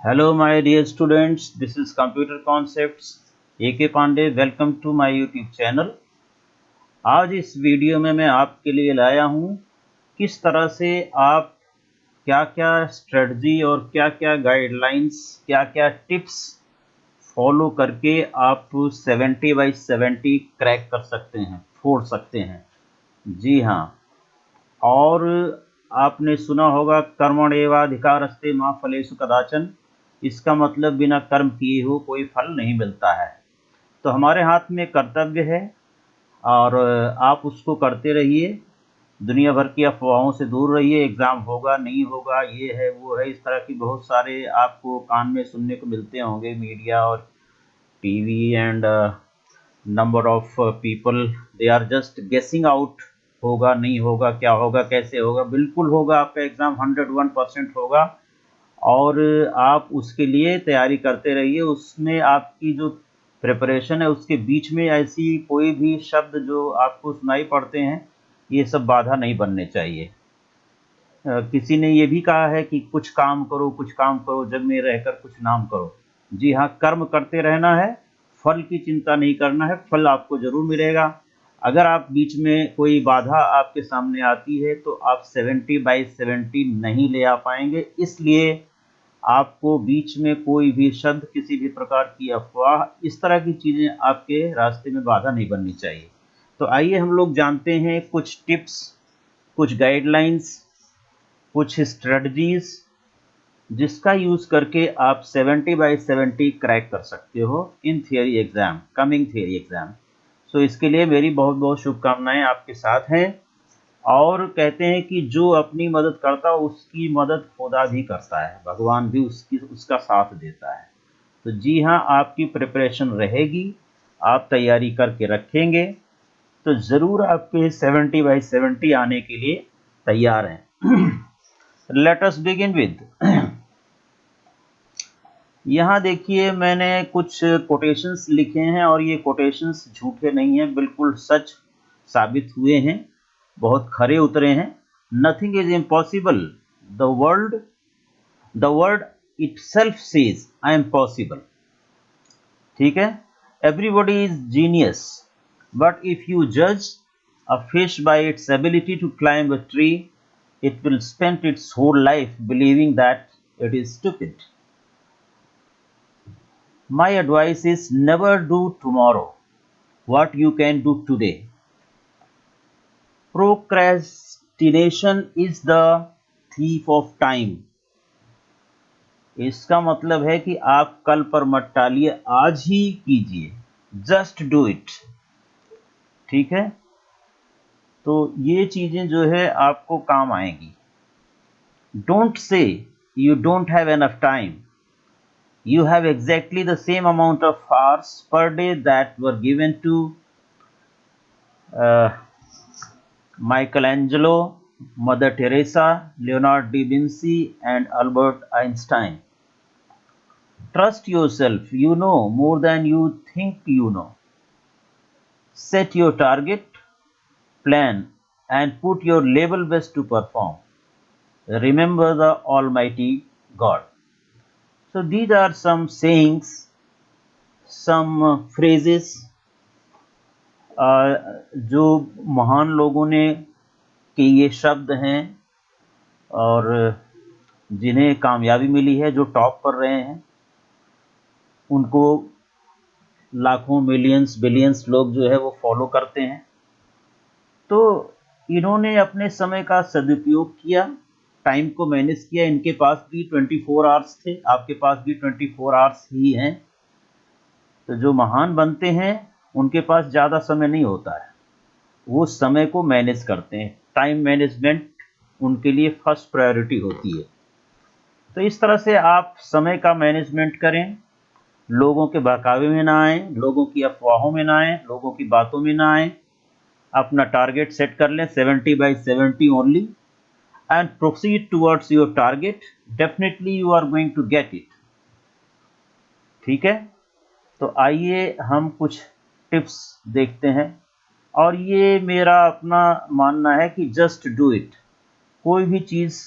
Hello, my dear students. This is Computer Concepts. A.K. Pandey. Welcome to my YouTube channel. आज इस video में मैं आपके लिए लाया हूँ किस तरह से आप क्या-क्या स्ट्रेटजी और क्या-क्या गाइडलाइंस, क्या-क्या टिप्स फॉलो करके आप 70/70 क्रैक कर सकते हैं, फोड़ सकते हैं। जी हाँ, और आपने सुना होगा कर्मण्येवाधिकारस्ते मा फलेषु कदाचन। इसका मतलब बिना कर्म किए हो कोई फल नहीं मिलता है। तो हमारे हाथ में कर्तव्य है और आप उसको करते रहिए। दुनिया भर की अफवाहों से दूर रहिए। एग्ज़ाम होगा नहीं होगा, ये है वो है, इस तरह की बहुत सारे आपको कान में सुनने को मिलते होंगे। मीडिया और TV and number of people, they are just guessing out, होगा नहीं होगा, क्या होगा, कैसे होगा। बिल्कुल होगा, आपका एग्ज़ाम 101% होगा और आप उसके लिए तैयारी करते रहिए। उसमें आपकी जो प्रिपरेशन है उसके बीच में ऐसी कोई भी शब्द जो आपको सुनाई पड़ते हैं, ये सब बाधा नहीं बनने चाहिए। किसी ने ये भी कहा है कि कुछ काम करो, जग में रहकर कुछ नाम करो। जी हाँ, कर्म करते रहना है, फल की चिंता नहीं करना है, फल आपको ज़रूर मिलेगा। अगर आप बीच में कोई बाधा आपके सामने आती है तो आप 70/70 नहीं ले आ पाएंगे। इसलिए आपको बीच में कोई भी शब्द, किसी भी प्रकार की अफवाह, इस तरह की चीज़ें आपके रास्ते में बाधा नहीं बननी चाहिए। तो आइए हम लोग जानते हैं कुछ टिप्स, कुछ गाइडलाइंस, कुछ स्ट्रेटजीज जिसका यूज करके आप 70/70 क्रैक कर सकते हो in theory exam, coming theory exam. So इसके लिए मेरी बहुत बहुत शुभकामनाएं आपके साथ हैं। और कहते हैं कि जो अपनी मदद करता है उसकी मदद खुदा भी करता है, भगवान भी उसका साथ देता है। तो जी हाँ, आपकी प्रिपरेशन रहेगी, आप तैयारी करके रखेंगे तो ज़रूर आपके 70/70 आने के लिए तैयार हैं। लेट अस बिगिन विद, यहाँ देखिए मैंने कुछ कोटेशंस लिखे हैं और ये कोटेशंस झूठे नहीं हैं, बिल्कुल सच साबित हुए हैं, बहुत खरे उतरे हैं। Nothing is impossible, the word itself says I am possible। ठीक है, everybody is genius, but if you judge a fish by its ability to climb a tree, it will spend its whole life believing that it is stupid। My advice is never do tomorrow what you can do today। Procrastination is the thief of time। इसका मतलब है कि आप कल पर मत टालिए, आज ही कीजिए, जस्ट डू इट। ठीक है, तो ये चीजें जो है आपको काम आएंगी। Don't say you don't have enough time, you have exactly the same amount of hours per day that were given to Michelangelo, Mother Teresa, Leonardo da Vinci and Albert Einstein। Trust yourself, you know more than you think you know। Set your target, plan and put your level best to perform। Remember the Almighty God। So these are some sayings, some phrases जो महान लोगों ने के ये शब्द हैं और जिन्हें कामयाबी मिली है, जो टॉप कर रहे हैं, उनको लाखों मिलियंस बिलियंस लोग जो है वो फॉलो करते हैं। तो इन्होंने अपने समय का सदुपयोग किया, टाइम को मैनेज किया। इनके पास भी 24 आवर्स थे, आपके पास भी 24 आवर्स ही हैं। तो जो महान बनते हैं उनके पास ज़्यादा समय नहीं होता है, वो समय को मैनेज करते हैं। टाइम मैनेजमेंट उनके लिए फर्स्ट प्रायोरिटी होती है। तो इस तरह से आप समय का मैनेजमेंट करें, लोगों के बहकावे में ना आए, लोगों की अफवाहों में ना आए, लोगों की बातों में ना आए। अपना टारगेट सेट कर लें 70/70 only and proceed towards your target. Definitely you are going to get it. ठीक है, तो आइए हम कुछ टिप्स देखते हैं। और ये मेरा अपना मानना है कि जस्ट डू इट। कोई भी चीज़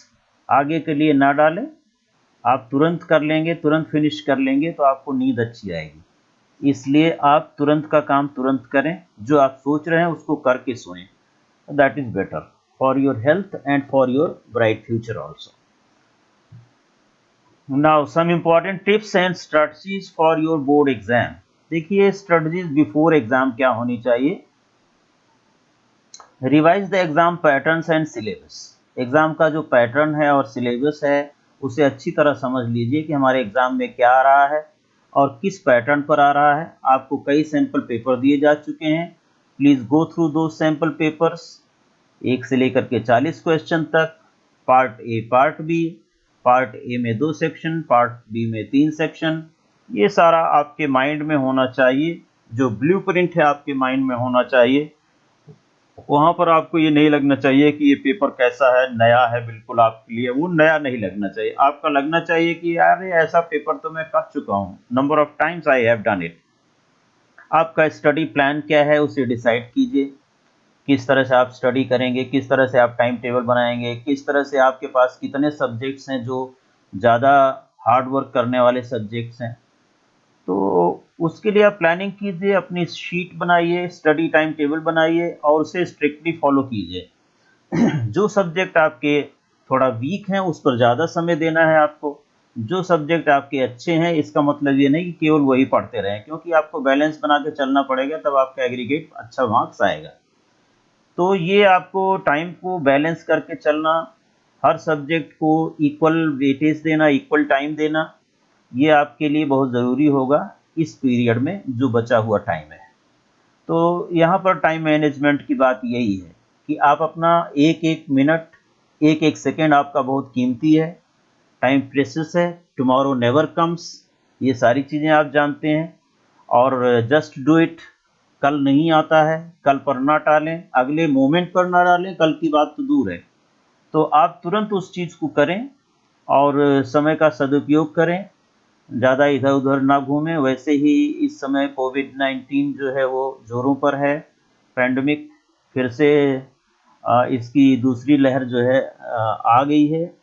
आगे के लिए ना डालें, आप तुरंत कर लेंगे, तुरंत फिनिश कर लेंगे तो आपको नींद अच्छी आएगी। इसलिए आप तुरंत का काम तुरंत करें, जो आप सोच रहे हैं उसको करके सोएं। That is better for your health and for your bright future also. Now some important tips and strategies for your board exam. देखिए स्ट्रेटजीज बिफोर एग्जाम क्या होनी चाहिए। Revise the exam patterns and syllabus. Exam का जो pattern है और syllabus है उसे अच्छी तरह समझ लीजिए कि हमारे एग्जाम में क्या आ रहा है और किस पैटर्न पर आ रहा है। आपको कई सैंपल पेपर दिए जा चुके हैं, प्लीज गो थ्रू दो सैंपल पेपर्स, 1 से लेकर के 40 क्वेश्चन तक, part A part B, part A में 2 सेक्शन, पार्ट बी में 3 सेक्शन। ये सारा आपके माइंड में होना चाहिए, जो ब्लूप्रिंट है आपके माइंड में होना चाहिए। वहां पर आपको ये नहीं लगना चाहिए कि ये पेपर कैसा है, नया है बिल्कुल आपके लिए। वो नया नहीं लगना चाहिए, आपका लगना चाहिए कि यार ये ऐसा पेपर तो मैं कर चुका हूँ, number of times I have done it. आपका स्टडी प्लान क्या है उसे डिसाइड कीजिए, किस तरह से आप स्टडी करेंगे, किस तरह से आप टाइम टेबल बनाएंगे, किस तरह से आपके पास कितने सब्जेक्ट्स हैं जो ज़्यादा हार्ड वर्क करने वाले सब्जेक्ट्स हैं। तो उसके लिए आप प्लानिंग कीजिए, अपनी शीट बनाइए, स्टडी टाइम टेबल बनाइए और उसे स्ट्रिक्टली फॉलो कीजिए। जो सब्जेक्ट आपके थोड़ा वीक हैं उस पर ज़्यादा समय देना है आपको। जो सब्जेक्ट आपके अच्छे हैं, इसका मतलब ये नहीं कि केवल वही पढ़ते रहें, क्योंकि आपको बैलेंस बना के चलना पड़ेगा, तब आपका एग्रीगेट अच्छा मार्क्स आएगा। तो ये आपको टाइम को बैलेंस करके चलना, हर सब्जेक्ट को इक्वल वेटेज देना, इक्वल टाइम देना, ये आपके लिए बहुत ज़रूरी होगा इस पीरियड में जो बचा हुआ टाइम है। तो यहाँ पर टाइम मैनेजमेंट की बात यही है कि आप अपना एक एक मिनट, एक एक सेकेंड आपका बहुत कीमती है, टाइम प्रेशियस है, टुमारो नेवर कम्स, ये सारी चीज़ें आप जानते हैं। और जस्ट डू इट, कल नहीं आता है, कल पर ना टालें, अगले मोमेंट पर ना डालें, कल की बात तो दूर है। तो आप तुरंत उस चीज़ को करें और समय का सदुपयोग करें, ज़्यादा इधर उधर ना घूमें। वैसे ही इस समय कोविड-19 जो है वो जोरों पर है, पैंडमिक फिर से इसकी दूसरी लहर जो है आ गई है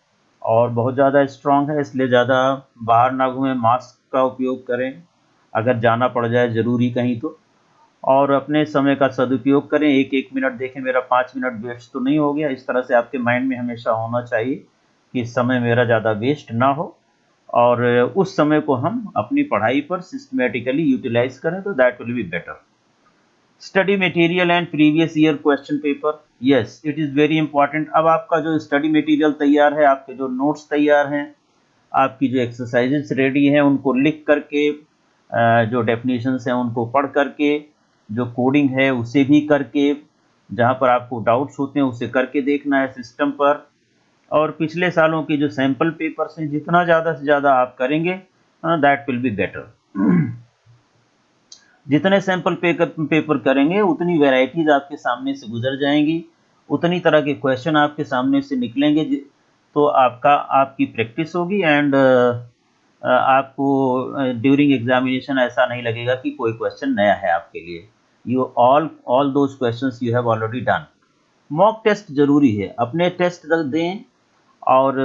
और बहुत ज़्यादा स्ट्रॉन्ग है, इसलिए ज़्यादा बाहर ना घूमें, मास्क का उपयोग करें अगर जाना पड़ जाए ज़रूरी कहीं तो, और अपने समय का सदुपयोग करें। एक एक मिनट देखें मेरा 5 मिनट वेस्ट तो नहीं हो गया, इस तरह से आपके माइंड में हमेशा होना चाहिए कि समय मेरा ज़्यादा वेस्ट ना हो और उस समय को हम अपनी पढ़ाई पर सिस्टमेटिकली यूटिलाइज करें, तो that will be better. Study material and previous year question paper, yes it is very important. अब आपका जो स्टडी मटेरियल तैयार है, आपके जो नोट्स तैयार हैं, आपकी जो एक्सरसाइजेस रेडी हैं, उनको लिख करके, जो डेफिनेशंस हैं उनको पढ़ करके, जो कोडिंग है उसे भी करके, जहाँ पर आपको डाउट्स होते हैं उसे करके देखना है सिस्टम पर। और पिछले सालों के जो सैम्पल पेपर्स हैं, जितना ज़्यादा से ज़्यादा आप करेंगे दैट विल बी बेटर। जितने सैम्पल पेपर करेंगे उतनी वेराइटीज आपके सामने से गुजर जाएंगी, उतनी तरह के क्वेश्चन आपके सामने से निकलेंगे, तो आपकी प्रैक्टिस होगी एंड आपको ड्यूरिंग एग्जामिनेशन ऐसा नहीं लगेगा कि कोई क्वेश्चन नया है आपके लिए। You all those questions you have already done. Mock test जरूरी है, अपने टेस्ट दें और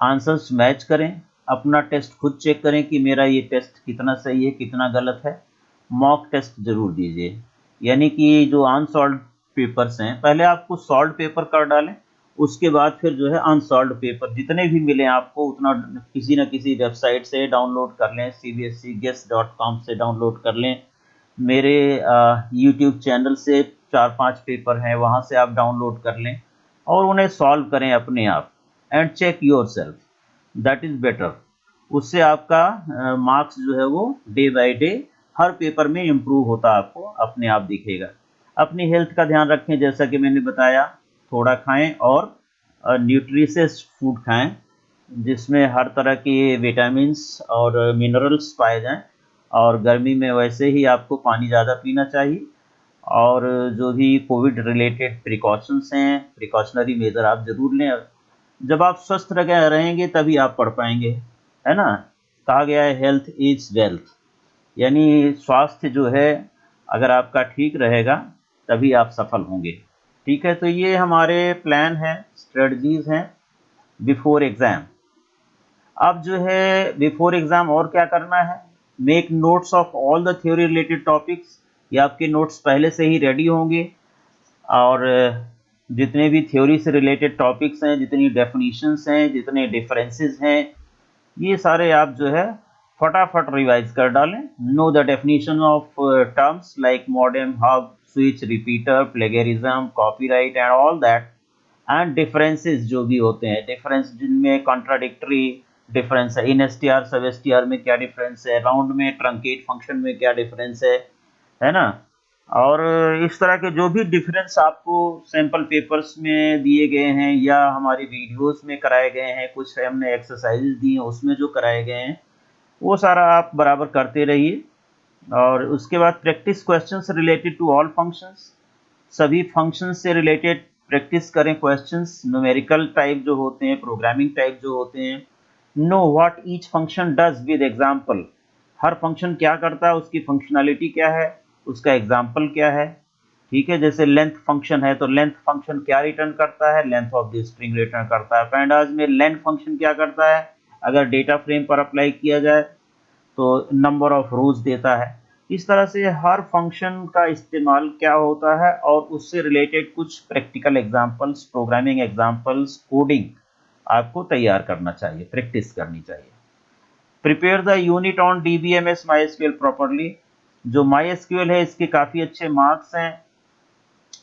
आंसर्स मैच करें, अपना टेस्ट खुद चेक करें कि मेरा ये टेस्ट कितना सही है कितना गलत है। मॉक टेस्ट जरूर दीजिए, यानी कि जो अनसॉल्व पेपर्स हैं पहले आपको सॉल्व पेपर कर डालें, उसके बाद फिर जो है अनसॉल्व पेपर जितने भी मिले आपको उतना किसी न किसी वेबसाइट से डाउनलोड कर लें, cbscguess.com से डाउनलोड कर लें, मेरे यूट्यूब चैनल से 4-5 पेपर हैं वहाँ से आप डाउनलोड कर लें और उन्हें सॉल्व करें अपने आप and check yourself, that is better. उससे आपका मार्क्स जो है वो डे बाय डे हर पेपर में इम्प्रूव होता आपको अपने आप दिखेगा। अपनी हेल्थ का ध्यान रखें, जैसा कि मैंने बताया, थोड़ा खाएं और न्यूट्रिशियस फूड खाएं जिसमें हर तरह के विटामिन्स और मिनरल्स पाए जाएं, और गर्मी में वैसे ही आपको पानी ज़्यादा पीना चाहिए। और जो भी कोविड रिलेटेड प्रिकॉशंस हैं, प्रिकॉशनरी मेजर आप ज़रूर लें। जब आप स्वस्थ रहेंगे तभी आप पढ़ पाएंगे, है ना। कहा गया है हेल्थ इज वेल्थ, यानी स्वास्थ्य जो है अगर आपका ठीक रहेगा तभी आप सफल होंगे। ठीक है, तो ये हमारे प्लान हैं, स्ट्रेटजीज हैं बिफोर एग्ज़ाम। अब जो है बिफोर एग्जाम और क्या करना है, make notes of all the theory related topics. ये आपके नोट्स पहले से ही रेडी होंगे, और जितने भी थ्योरी से रिलेटेड टॉपिक्स हैं, जितनी डेफिनेशंस हैं, जितने डिफरेंसेस हैं, ये सारे आप जो है फटाफट रिवाइज कर डालें। Know the definition of terms like modem, hub, switch, repeater, plagiarism, copyright and all that, and differences जो भी होते हैं, डिफरेंस जिनमें कॉन्ट्राडिक्टरी डिफरेंस है, इन एसटीआर सब एसटीआर में क्या डिफरेंस है, राउंड में ट्रंकेट फंक्शन में क्या डिफरेंस है ना। और इस तरह के जो भी डिफरेंस आपको सैम्पल पेपर्स में दिए गए हैं या हमारी वीडियोस में कराए गए हैं, कुछ हमने एक्सरसाइजेज दी हैं उसमें जो कराए गए हैं, वो सारा आप बराबर करते रहिए। और उसके बाद practice questions related to all functions, सभी फंक्शंस से रिलेटेड प्रैक्टिस करें क्वेश्चंस, न्यूमेरिकल टाइप जो होते हैं, प्रोग्रामिंग टाइप जो होते हैं। Know what each function does with example, हर फंक्शन क्या करता है, उसकी फंक्शनैलिटी क्या है, उसका एग्जांपल क्या है। ठीक है, जैसे लेंथ फंक्शन है तो लेंथ फंक्शन क्या रिटर्न करता है, length of the string return करता है। पैंडाज में लेंथ फंक्शन क्या करता है, अगर डेटा फ्रेम पर अप्लाई किया जाए तो नंबर ऑफ रोज देता है। इस तरह से हर फंक्शन का इस्तेमाल क्या होता है और उससे रिलेटेड कुछ practical examples, programming examples, coding आपको तैयार करना चाहिए, प्रैक्टिस करनी चाहिए। Prepare the unit on DBMS MySQL properly, जो माईएसक्यूएल है इसके काफ़ी अच्छे मार्क्स हैं,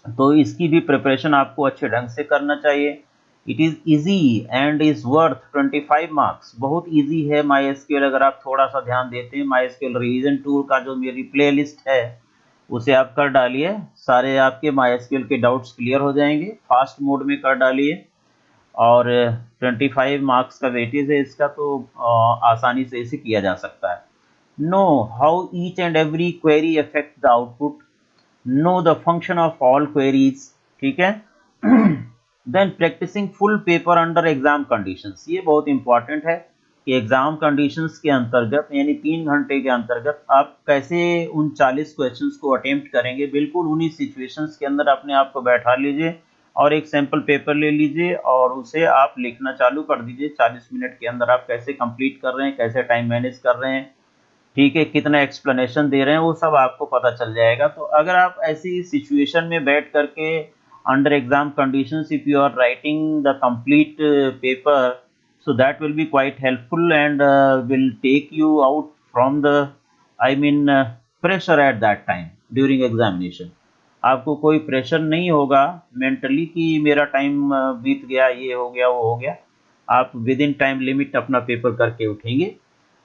तो इसकी भी प्रिपरेशन आपको अच्छे ढंग से करना चाहिए। It is easy and is worth 25 marks, बहुत ईजी है माईएसक्यूएल अगर आप थोड़ा सा ध्यान देते हैं। माईएसक्यूएल रिवीजन टूर का जो मेरी प्लेलिस्ट है उसे आप कर डालिए, सारे आपके माईएसक्यूएल के डाउट्स क्लियर हो जाएंगे। फास्ट मोड में कर डालिए, और 25 मार्क्स का वेटेज है इसका, तो आसानी से इसे किया जा सकता है। Know how each and every query affect the output, know the function of all queries, ठीक है। Then practising full paper under exam conditions, ये बहुत इंपॉर्टेंट है कि एग्जाम कंडीशंस के अंतर्गत यानी 3 घंटे के अंतर्गत आप कैसे उन 40 क्वेश्चंस को अटेम्प्ट करेंगे। बिल्कुल उन्हीं सिचुएशंस के अंदर अपने आप को बैठा लीजिए और एक सैंपल पेपर ले लीजिए और उसे आप लिखना चालू कर दीजिए। 40 मिनट के अंदर आप कैसे कंप्लीट कर रहे हैं, कैसे टाइम मैनेज कर रहे हैं, ठीक है, कितना एक्सप्लेनेशन दे रहे हैं, वो सब आपको पता चल जाएगा। तो अगर आप ऐसी सिचुएशन में बैठ करके under exam conditions if you are writing the complete paper, so that will be quite helpful and will take you out from the pressure at that time during examination। आपको कोई प्रेशर नहीं होगा mentally कि मेरा time बीत गया, ये हो गया, वो हो गया। आप विद इन टाइम लिमिट अपना पेपर करके उठेंगे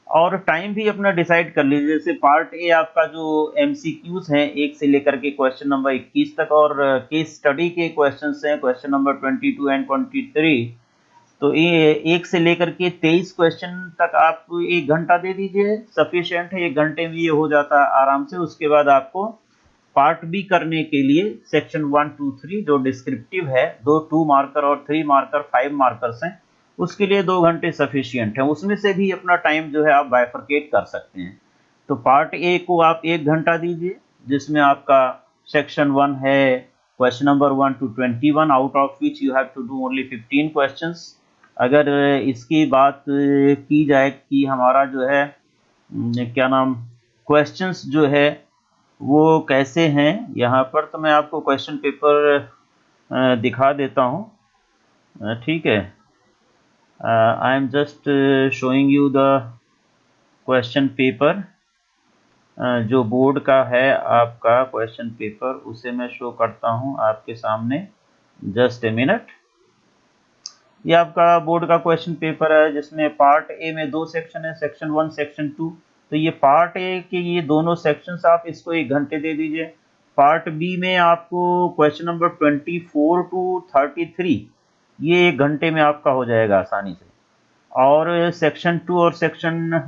और टाइम भी अपना डिसाइड कर लीजिए। जैसे पार्ट ए आपका जो एमसीक्यूज हैं 1 से लेकर के क्वेश्चन नंबर 21 तक, और केस स्टडी के क्वेश्चंस हैं क्वेश्चन नंबर 22 एंड 23, तो ये 1 से लेकर के 23 क्वेश्चन तक आप 1 घंटा दे दीजिए, सफिशिएंट है, 1 घंटे में ये हो जाता है आराम से। उसके बाद आपको पार्ट बी करने के लिए सेक्शन 1, 2, 3 जो डिस्क्रिप्टिव है, 2 मार्कर और 3 मार्कर 5 मार्कर्स हैं, उसके लिए 2 घंटे सफिशिएंट है। उसमें से भी अपना टाइम जो है आप बाइफरकेट कर सकते हैं। तो पार्ट ए को आप 1 घंटा दीजिए, जिसमें आपका सेक्शन 1 है question number 1 to 21, out of which you have to do only 15 questions. अगर इसकी बात की जाए कि हमारा जो है क्या नाम क्वेश्चंस जो है वो कैसे हैं यहाँ पर, तो मैं आपको क्वेश्चन पेपर दिखा देता हूँ, ठीक है। I am just showing you the question paper, जो बोर्ड का है आपका क्वेश्चन पेपर, उसे मैं शो करता हूँ आपके सामने। Just a minute. ये आपका बोर्ड का क्वेश्चन पेपर है जिसमें पार्ट ए में 2 सेक्शन है, सेक्शन 1, सेक्शन 2। तो ये पार्ट ए के ये दोनों सेक्शंस आप इसको 1 घंटे दे दीजिए। पार्ट बी में आपको क्वेश्चन नंबर 24 to 33 ये 1 घंटे में आपका हो जाएगा आसानी से, और सेक्शन 2 और सेक्शन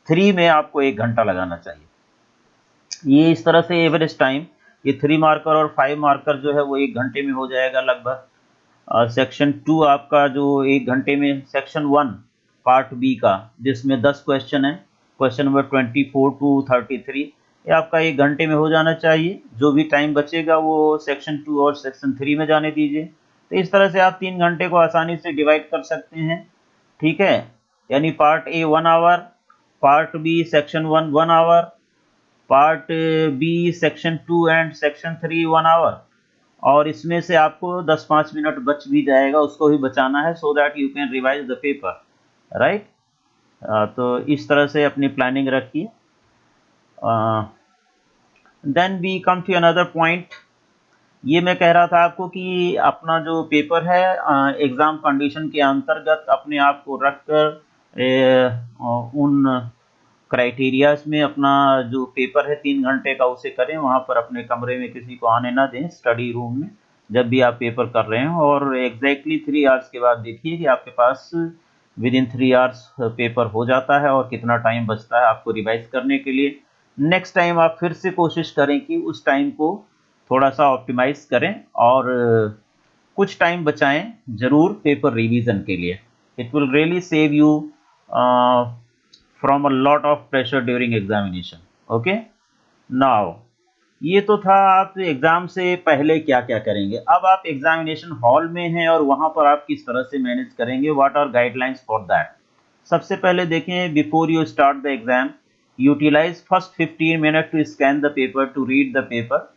3 में आपको 1 घंटा लगाना चाहिए। ये इस तरह से एवरेज टाइम, ये 3 मार्कर और 5 मार्कर जो है वो 1 घंटे में हो जाएगा लगभग। सेक्शन 2 आपका जो 1 घंटे में, सेक्शन 1 पार्ट बी का जिसमें 10 क्वेश्चन है, क्वेश्चन नंबर 24 to 33, ये आपका 1 घंटे में हो जाना चाहिए। जो भी टाइम बचेगा वो सेक्शन 2 और सेक्शन 3 में जाने दीजिए। तो इस तरह से आप 3 घंटे को आसानी से डिवाइड कर सकते हैं, ठीक है। यानी part A 1 hour, part B section 1 1 hour, part B section 2 and section 3 1 hour, और इसमें से आपको 10-5 मिनट बच भी जाएगा, उसको भी बचाना है, so that you can revise the paper, right. तो इस तरह से अपनी प्लानिंग रखिए। Then we come to another point. ये मैं कह रहा था आपको कि अपना जो पेपर है एग्ज़ाम कंडीशन के अंतर्गत अपने आप को रखकर उन क्राइटेरियाज में अपना जो पेपर है 3 घंटे का उसे करें, वहाँ पर अपने कमरे में किसी को आने ना दें, स्टडी रूम में जब भी आप पेपर कर रहे हैं, और एग्जैक्टली 3 आवर्स के बाद देखिए कि आपके पास विद इन 3 आवर्स पेपर हो जाता है और कितना टाइम बचता है आपको रिवाइज करने के लिए। नेक्स्ट टाइम आप फिर से कोशिश करें कि उस टाइम को थोड़ा सा ऑप्टिमाइज करें और कुछ टाइम बचाएं जरूर पेपर रिवीजन के लिए। It will really save you from a lot of pressure during examination. Okay, now ये तो था आप एग्जाम से पहले क्या क्या करेंगे। अब आप एग्जामिनेशन हॉल में हैं और वहां पर आप किस तरह से मैनेज करेंगे, what are guidelines for that. सबसे पहले देखें, before you start the exam utilize first 15 minute to scan the paper, to read the paper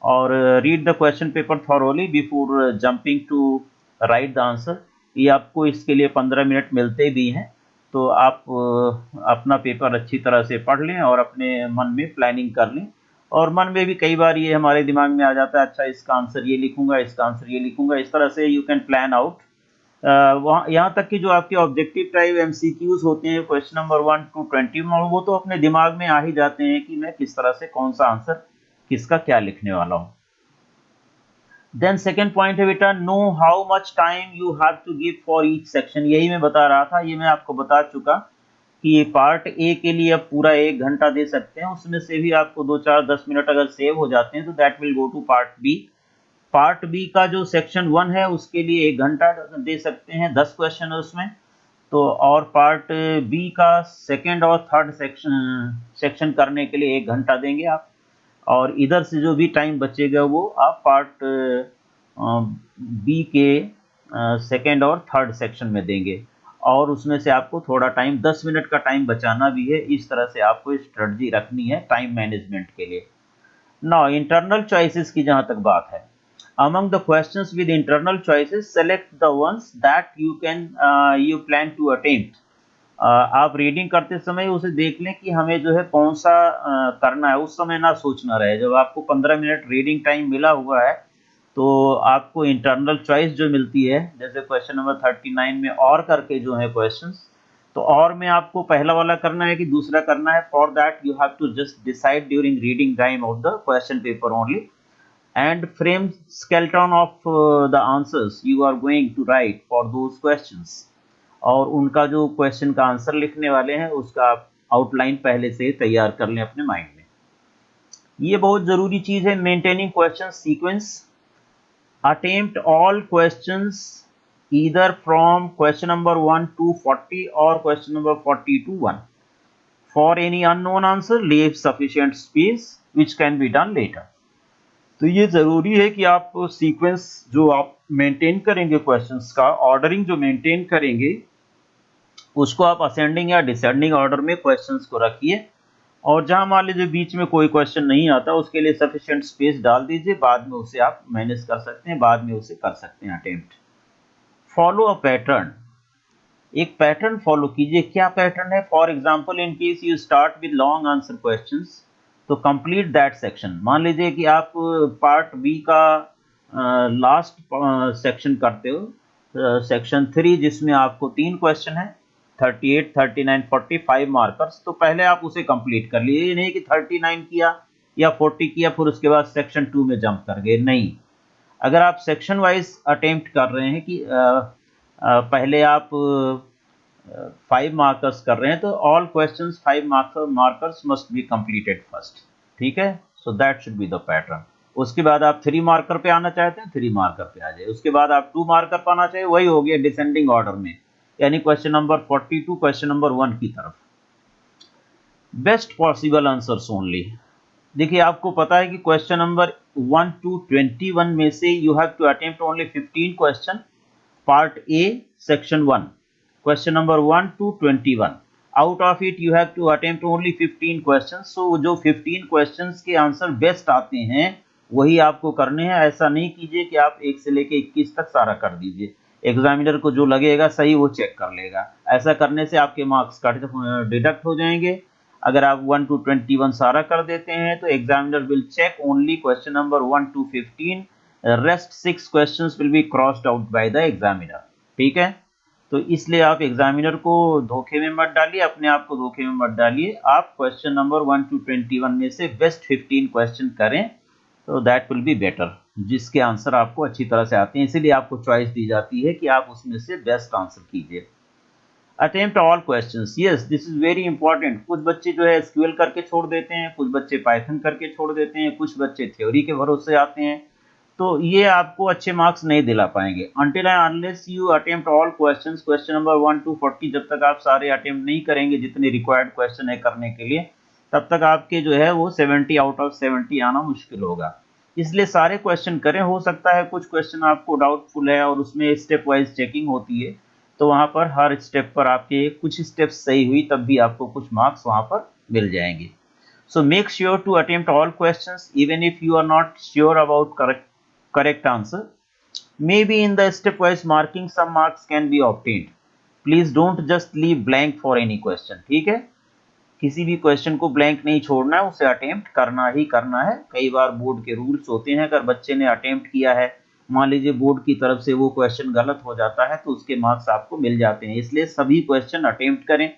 और read the question paper thoroughly before jumping to write the answer. ये आपको इसके लिए 15 minute मिलते भी हैं, तो आप अपना पेपर अच्छी तरह से पढ़ लें और अपने मन में प्लानिंग कर लें। और मन में भी कई बार ये हमारे दिमाग में आ जाता है, अच्छा इसका आंसर ये लिखूंगा, इसका आंसर ये लिखूंगा, इस तरह से यू कैन प्लान आउट। वहाँ यहाँ तक कि जो आपके ऑब्जेक्टिव टाइप एमसीक्यूज होते हैं क्वेश्चन नंबर 1 to 20, वो तो अपने दिमाग में आ ही जाते हैं कि मैं किस तरह से कौन सा आंसर किसका क्या लिखने वाला हूँ। देन सेकेंड पॉइंट है बेटा, know how much time you have to give for each section. यही मैं बता रहा था, ये मैं आपको बता चुका कि पार्ट ए के लिए आप पूरा 1 घंटा दे सकते हैं, उसमें से भी आपको 2-4-10 मिनट अगर सेव हो जाते हैं तो that will go to part B. Part B का जो सेक्शन 1 है उसके लिए 1 घंटा दे सकते हैं, 10 क्वेश्चन है उसमें तो, और पार्ट बी का सेकेंड और थर्ड सेक्शन करने के लिए 1 घंटा देंगे आप, और इधर से जो भी टाइम बचेगा वो आप पार्ट बी के सेकेंड और थर्ड सेक्शन में देंगे, और उसमें से आपको थोड़ा टाइम 10 मिनट का टाइम बचाना भी है। इस तरह से आपको स्ट्रेटजी रखनी है टाइम मैनेजमेंट के लिए। नाउ इंटरनल चॉइसेस की जहां तक बात है, among the questions with internal choices select the ones that you plan to attempt। आप रीडिंग करते समय उसे देख लें कि हमें जो है कौन सा करना है, उस समय ना सोचना रहे। जब आपको 15 मिनट रीडिंग टाइम मिला हुआ है तो आपको इंटरनल चॉइस जो मिलती है, जैसे क्वेश्चन नंबर 39 में और करके जो है क्वेश्चंस, तो और में आपको पहला वाला करना है कि दूसरा करना है, for that you have to just decide during reading time of the question paper only and frame skeleton of the answers you are going to write for those questions। और उनका जो क्वेश्चन का आंसर लिखने वाले हैं उसका आप outline पहले से तैयार कर लें अपने माइंड में। ये बहुत जरूरी चीज है, maintaining question sequence. Attempt all questions either from question number 1 to 40 or question number 40 to 1। for any unknown answer leave sufficient space which can be done later। तो ये जरूरी है कि आप सीक्वेंस जो आप मेंटेन करेंगे, क्वेश्चंस का ऑर्डरिंग जो मेंटेन करेंगे, उसको आप असेंडिंग या डिसेंडिंग ऑर्डर में क्वेश्चंस को रखिए, और जहां मान लीजिए बीच में कोई क्वेश्चन नहीं आता उसके लिए सफिशिएंट स्पेस डाल दीजिए, बाद में उसे आप मैनेज कर सकते हैं, बाद में उसे कर सकते हैं अटेम्प्ट। फॉलो अ पैटर्न, एक पैटर्न फॉलो कीजिए। क्या पैटर्न है? For example in case you start with long answer questions तो कंप्लीट दैट सेक्शन। मान लीजिए कि आप पार्ट बी का लास्ट सेक्शन करते हो, सेक्शन 3 जिसमें आपको 3 क्वेश्चन है, 38, 39, 45 मार्कर्स, तो पहले आप उसे कंप्लीट कर लिए। ये नहीं कि 39 किया या 40 किया फिर उसके बाद सेक्शन 2 में जंप कर गए, नहीं। अगर आप सेक्शन वाइज अटेम्प्ट कर रहे हैं कि पहले आप 5 मार्कर्स कर रहे हैं तो all questions 5 markers must be completed first, ठीक है। So that should be the pattern. उसके बाद आप 3 मार्कर पे आना चाहते हैं 3 मार्कर पे आ जाए, उसके बाद आप 2 मार्कर पर आना चाहिए, वही हो गया डिसेंडिंग ऑर्डर में, यानी क्वेश्चन नंबर 42 क्वेश्चन नंबर 1 की तरफ। Best possible answers only. देखिए आपको पता है कि क्वेश्चन नंबर 1 to 21 में से you have to attempt only 15 question, part A section 1, question number 1 to 21. Out of it you have to attempt only 15 questions. So जो 15 क्वेश्चंस के आंसर बेस्ट आते हैं वही आपको करने हैं। ऐसा नहीं कीजिए कि आप 1 से लेके 21 तक सारा कर दीजिए। एग्जामिनर को जो लगेगा सही वो चेक कर लेगा। ऐसा करने से आपके मार्क्स डिडक्ट हो जाएंगे। अगर आप 1 to 21 सारा कर देते हैं तो examiner will check only question number 1 to 15। Rest 6 questions will be crossed out by the examiner. ठीक है, तो इसलिए आप एग्जामिनर को धोखे में मत डालिए, अपने आप को धोखे में मत डालिए। आप क्वेश्चन नंबर 1 to 21 में से बेस्ट 15 क्वेश्चन करें तो दैट विल बी बेटर, जिसके आंसर आपको अच्छी तरह से आते हैं। इसीलिए आपको चॉइस दी जाती है कि आप उसमें से बेस्ट आंसर कीजिए। Attempt all questions, yes this is very important. कुछ बच्चे जो है एसक्यूएल करके छोड़ देते हैं, कुछ बच्चे पाइथन करके छोड़ देते हैं, कुछ बच्चे थ्योरी के भरोसे आते हैं, तो ये आपको अच्छे मार्क्स नहीं दिला पाएंगे। Until and unless you attempt all questions, question number 1 to 40 जब तक आप सारे अटेम्प्ट नहीं करेंगे जितने रिक्वायर्ड क्वेश्चन है करने के लिए, तब तक आपके जो है वो 70 आउट ऑफ 70 आना मुश्किल होगा। इसलिए सारे क्वेश्चन करें। हो सकता है कुछ क्वेश्चन आपको डाउटफुल है और उसमें स्टेप वाइज चेकिंग होती है, तो वहां पर हर स्टेप पर आपके कुछ स्टेप्स सही हुई तब भी आपको कुछ मार्क्स वहां पर मिल जाएंगे। So make sure to attempt all questions even if you are not sure about correct answer. Maybe in the stepwise marking some marks can be obtained. Please don't just leave blank for any question. ठीक है, किसी भी question को blank नहीं छोड़ना है, उसे attempt करना ही करना है। कई बार बोर्ड के रूल्स होते हैं, अगर बच्चे ने अटेम्प्ट किया है, मान लीजिए बोर्ड की तरफ से वो क्वेश्चन गलत हो जाता है तो उसके मार्क्स आपको मिल जाते हैं। इसलिए सभी क्वेश्चन अटेम्प्ट करें,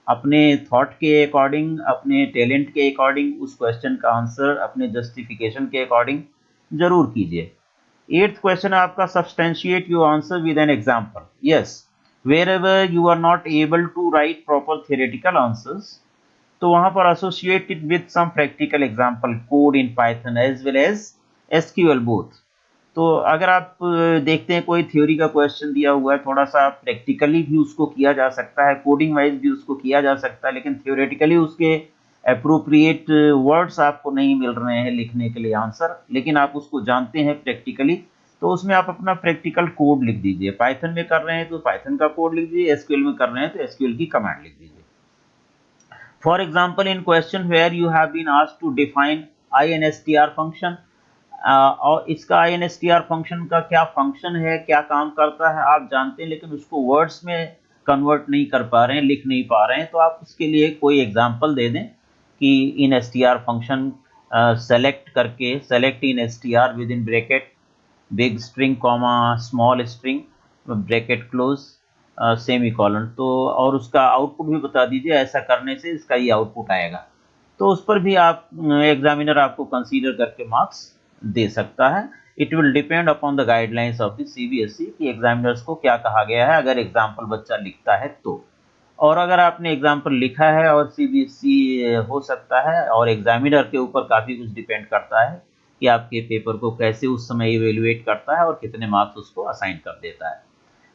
अपने थॉट के अकॉर्डिंग, अपने टैलेंट के अकॉर्डिंग उस क्वेश्चन का आंसर अपने जस्टिफिकेशन के अकॉर्डिंग जरूर कीजिए। 8th क्वेश्चन है आपका, substantiate your answer with an example. Yes, wherever you are not able to write proper theoretical answers, तो वहां पर associate it with some practical example code in Python as well as SQL both। तो अगर आप देखते हैं कोई theory का क्वेश्चन दिया हुआ है, थोड़ा सा प्रैक्टिकली भी उसको किया जा सकता है, कोडिंग वाइज भी उसको किया जा सकता है, लेकिन थ्योरेटिकली उसके अप्रोप्रिएट वर्ड्स आपको नहीं मिल रहे हैं लिखने के लिए आंसर, लेकिन आप उसको जानते हैं प्रैक्टिकली, तो उसमें आप अपना प्रैक्टिकल कोड लिख दीजिए। पाइथन में कर रहे हैं तो पाइथन का कोड लिख दीजिए, एसक्यूएल में कर रहे हैं तो एसक्यूएल की कमांड लिख दीजिए। For example in question where you have been asked to define INSTR function, और इसका INSTR फंक्शन का क्या फंक्शन है, क्या काम करता है आप जानते हैं, लेकिन उसको वर्ड्स में कन्वर्ट नहीं कर पा रहे हैं, लिख नहीं पा रहे हैं, तो आप उसके लिए कोई एग्जाम्पल दे दें कि इन STR फंक्शन सेलेक्ट करके, select in STR with in bracket big string comma small string bracket close semicolon, तो और उसका आउटपुट भी बता दीजिए, ऐसा करने से इसका ये आउटपुट आएगा। तो उस पर भी आप एग्जामिनर आपको कंसीडर करके मार्क्स दे सकता है। It will depend upon the guidelines of the CBSE कि एग्जामिनर्स को क्या कहा गया है अगर एग्जाम्पल बच्चा लिखता है तो। और अगर आपने एग्जाम्पल लिखा है और CBSE हो सकता है, और एग्जामिनर के ऊपर काफ़ी कुछ डिपेंड करता है कि आपके पेपर को कैसे उस समय इवेल्युएट करता है और कितने मार्क्स उसको असाइन कर देता है।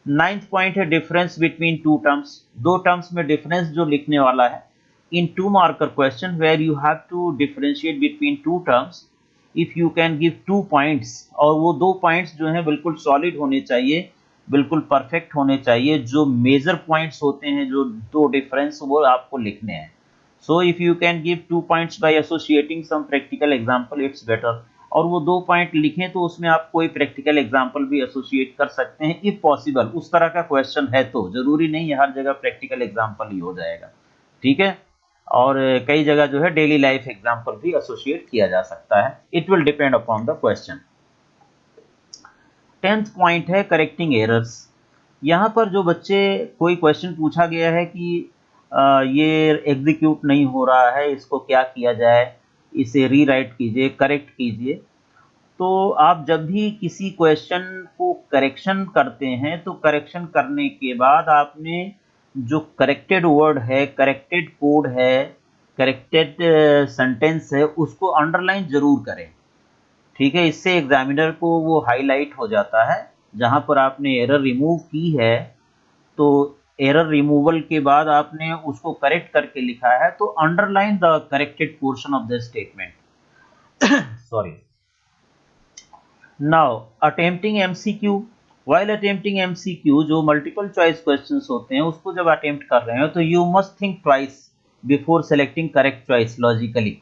9th पॉइंट है डिफरेंस बिटवीन टू टर्म्स। दो टर्म्स में डिफरेंस जो लिखने वाला है in 2 marker question where you have to differentiate between two terms if you can give 2 points, और वो 2 पॉइंट्स जो हैं बिल्कुल सॉलिड होने चाहिए, बिल्कुल परफेक्ट होने चाहिए। जो मेजर पॉइंट्स होते हैं, जो 2 डिफरेंस, वो आपको लिखने हैं। So if you can give 2 points by associating some practical example it's better. और वो 2 पॉइंट लिखें तो उसमें आप कोई प्रैक्टिकल एग्जांपल भी एसोसिएट कर सकते हैं इफ पॉसिबल, उस तरह का क्वेश्चन है तो। जरूरी नहीं है हर जगह प्रैक्टिकल एग्जांपल ही हो जाएगा, ठीक है। और कई जगह जो है डेली लाइफ एग्जांपल भी एसोसिएट किया जा सकता है। It will depend upon the question. 10th point है करेक्टिंग एरर्स। यहाँ पर जो बच्चे, कोई क्वेश्चन पूछा गया है कि ये एग्जीक्यूट नहीं हो रहा है, इसको क्या किया जाए, इसे रीराइट कीजिए, करेक्ट कीजिए। तो आप जब भी किसी क्वेश्चन को करेक्शन करते हैं तो करेक्शन करने के बाद आपने जो करेक्टेड वर्ड है, करेक्टेड कोड है, करेक्टेड सेंटेंस है, उसको अंडरलाइन जरूर करें, ठीक है। इससे एग्जामिनर को वो हाईलाइट हो जाता है। जहां पर आपने एरर रिमूव की है तो एरर रिमूवल के बाद आपने उसको करेक्ट करके लिखा है तो underline the corrected portion of the statement. Sorry. Now attempting MCQ, while attempting MCQ, जो मल्टीपल चॉइस क्वेश्चंस होते हैं उसको जब अटेम्प्ट कर रहे हो तो you must think twice before selecting correct choice logically.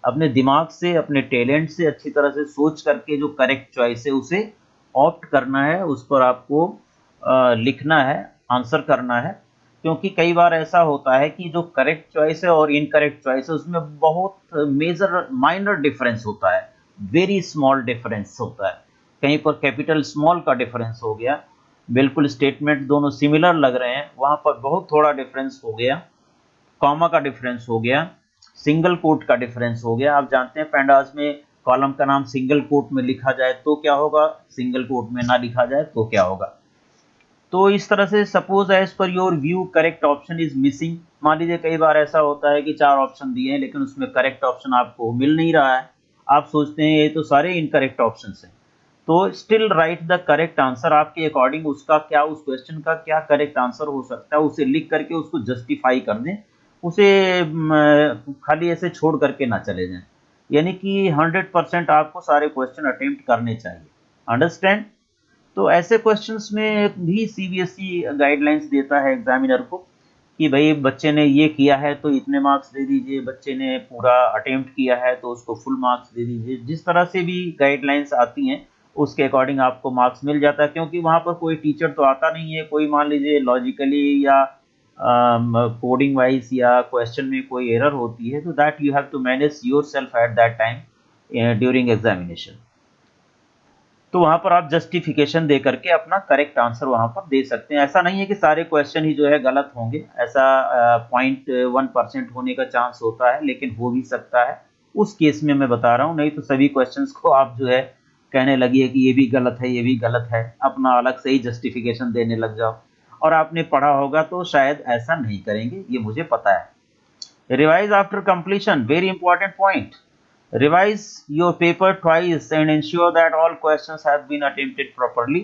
अपने दिमाग से, अपने टैलेंट से अच्छी तरह से सोच करके जो करेक्ट चॉइस है उसे ऑप्ट करना है, उस पर आपको लिखना है, आंसर करना है। क्योंकि कई बार ऐसा होता है कि जो करेक्ट चॉइस है और इनकरेक्ट चॉइस है उसमें बहुत मेजर माइनर डिफरेंस होता है, वेरी स्मॉल डिफरेंस होता है। कहीं पर कैपिटल स्मॉल का डिफरेंस हो गया, बिल्कुल स्टेटमेंट दोनों सिमिलर लग रहे हैं, वहां पर बहुत थोड़ा डिफरेंस हो गया, कॉमा का डिफरेंस हो गया, सिंगल कोट का डिफरेंस हो गया। आप जानते हैं पैंडास में कॉलम का नाम सिंगल कोट में लिखा जाए तो क्या होगा, सिंगल कोट में ना लिखा जाए तो क्या होगा। तो इस तरह से suppose as per your view correct option is missing. मान लीजिए कई बार ऐसा होता है कि 4 ऑप्शन दिए हैं लेकिन उसमें करेक्ट ऑप्शन आपको मिल नहीं रहा है, आप सोचते हैं ये तो सारे इनकरेक्ट ऑप्शन हैं। तो still right the correct answer, आपके अकॉर्डिंग उसका क्या, उस क्वेश्चन का क्या करेक्ट आंसर हो सकता है उसे लिख करके उसको जस्टिफाई कर दें, उसे खाली ऐसे छोड़ करके ना चले जाएं। यानी कि 100% आपको सारे क्वेश्चन अटेम्प्ट करने चाहिए। अंडरस्टैंड। तो ऐसे क्वेश्चंस में भी सीबीएसई गाइडलाइंस देता है एग्जामिनर को कि भाई बच्चे ने ये किया है तो इतने मार्क्स दे दीजिए, बच्चे ने पूरा अटेम्प्ट किया है तो उसको फुल मार्क्स दे दीजिए। जिस तरह से भी गाइडलाइंस आती हैं उसके अकॉर्डिंग आपको मार्क्स मिल जाता है, क्योंकि वहाँ पर कोई टीचर तो आता नहीं है। कोई मान लीजिए लॉजिकली या कोडिंग वाइज या क्वेश्चन में कोई एरर होती है तो that you have to manage yourself at that time during examination. तो वहां पर आप जस्टिफिकेशन दे करके अपना करेक्ट आंसर वहां पर दे सकते हैं। ऐसा नहीं है कि सारे क्वेश्चन ही जो है गलत होंगे, ऐसा 0.1% होने का चांस होता है, लेकिन हो भी सकता है। उस केस में मैं बता रहा हूँ, नहीं तो सभी क्वेश्चंस को आप जो है कहने लगिए कि ये भी गलत है, ये भी गलत है, अपना अलग से ही जस्टिफिकेशन देने लग जाओ। और आपने पढ़ा होगा तो शायद ऐसा नहीं करेंगे, ये मुझे पता है। Revise after completion, very important point. Revise your paper twice and ensure that all questions have been attempted properly.